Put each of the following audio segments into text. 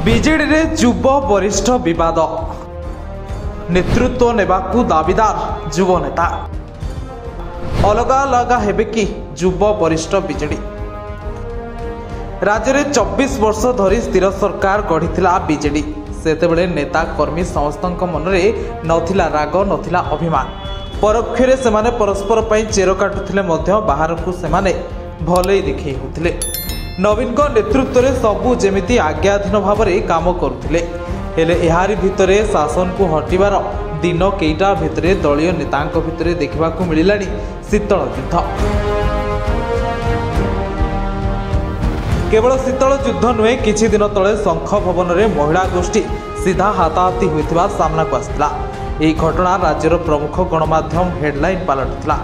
BJD रे युव वरिष्ठ विवाद नेतृत्व नेबाकू दाबीदार युव नेता अलग अलग हेबे कि युव वरिष्ठ बीजेडी राज्य में 24 वर्ष धरी स्थिर सरकार गढ़ी बीजेडी सेतेबेले नेता कर्मी समस्त मन में नथिला राग नथिला अभिमान परोक्षरे सेमाने परस्पर पई चेर काटुथिले मध्य बाहर को सेमाने भले देखै होथिले। नवीन को नेतृत्व में सबू जेमिति आज्ञाधीन भाव में काम करुथिले हेले एहारी भितरे शासन को हटिबार दिन केईटा भितरे दलीय नेतांक भितरे देखिबाकू मिलिलानी शीतल युद्ध। केवल शीतल युद्ध नुहे किछि दिन तले शंख भवन में महिला गोष्ठी सीधा हाथाहाथी होइथिबा सामना को आसिथिला। एही घटना राज्यर प्रमुख गणमाध्यम हेडलाइन पलटिथिला।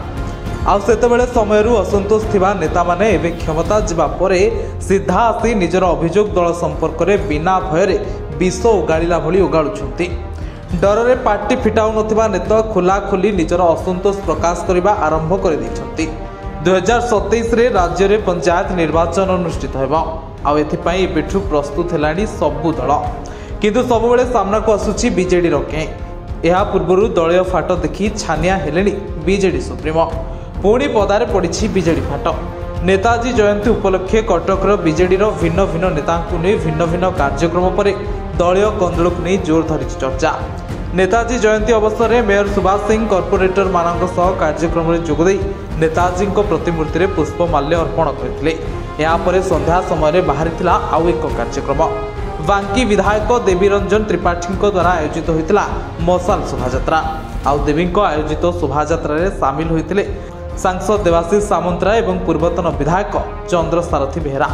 आउ सेतेबेले समयरू असंतोष थिबा नेता माने एबे क्षमता जिबा परे सीधा आसी निजर अभियोग दल संपर्क में बिना भयरे विष उगाड़िला भली उगाड़ुछंती। डर रे पार्टी फिटाउ नथिबा नेता खुला खुली निजर असंतोष प्रकाश करिबा आरंभ कर दैछंती। 2027 रे राज्य रे पंचायत निर्वाचन अनुष्ठित हेबा आउ एथिपई एबेठू प्रस्तुत हेलानी सबु दल किंतु सबुबेले सामना को आसुची बीजेडी रके। एहा पूर्वरु दलीय फाट देखि छानिया हेलेनी बीजेडी सुप्रीमो पुणी पदारे पड़ी बीजेडी फाट। नेताजी जयंती उपलक्षे कटकर बीजेडी भिन्न भिन्न नेता भिन्न भिन्न कार्यक्रम पर दलीय कंदल को नहीं जोर धरी चर्चा। नेताजी जयंती अवसर में मेयर सुभाष सिंह कॉर्पोरेटर मानक सह कार्यक्रम में जोगदे नेताजी प्रतिमूर्ति में पुष्पमाल्य अर्पण करते। संध्या समय बाहरी आउ एक कार्यक्रम बांकी विधायक देवीरंजन त्रिपाठी द्वारा आयोजित होता मशाल शोभायात्रा। आउ देवी आयोजित शोभायात्रा सामिल होते सांसद देवाशीष सामंतराय एवं पूर्वतन विधायक चंद्र सारथी बेहरा।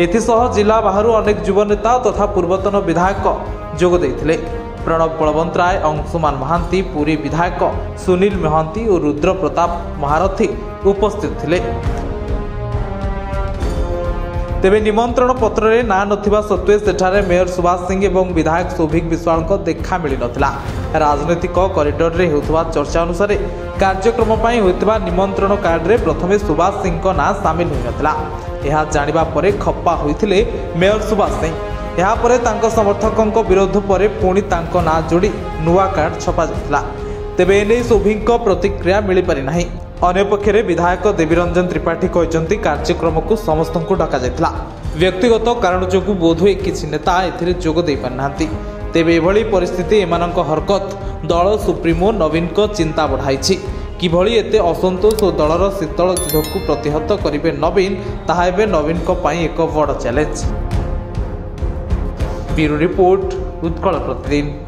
एथिसह जिला बाहर अनेक युव नेता तथा पूर्वतन विधायक जोग देइथिले। प्रणव बलवंत राय, अंशुमान महांती, पुरी विधायक सुनील महांती और रुद्र प्रताप महारथी उपस्थित थिले। तेबे निमंत्रण पत्र रे ना नथिबा सत्वे सेठारे मेयर सुभाष सिंह एवं विधायक सौभिक विश्वाल को देखा मिली नथिला। राजनैतिक कॉरिडोर रे होतबा चर्चा अनुसार कार्यक्रम पई होतबा निमंत्रण कार्ड रे प्रथमे सुभाष सिंह को ना शामिल होई नथिला। एहा जानिबा परे खप्पा होइथिले मेयर सुभाष सिंह। एहा परे तांको समर्थकक विरोध परे पुणी तांको ना जोड़ी नुआ कार्ड छपा जाइथिला। तेबे एने सौभिक प्रतिक्रिया मिली पारि नाही। अन्यपक्षे विधायक देवीरंजन त्रिपाठी कहते कार्यक्रम को समस्त को डक जाइथिला। व्यक्तिगत कारण जो बोधहुए किसी नेता एथिरे जोग दे पारना। तेबे एभली परिस्थिति एमानक हरकत दल सुप्रीमो नवीन को चिंता बढ़ाई किभली एते असंतोष और दलर शीतल युद्ध को प्रतिहत करिवे नवीन ताहा एबे नवीन को पाई एक बड़ चैलेंज। ब्यूरो रिपोर्ट उत्कल प्रतिदिन।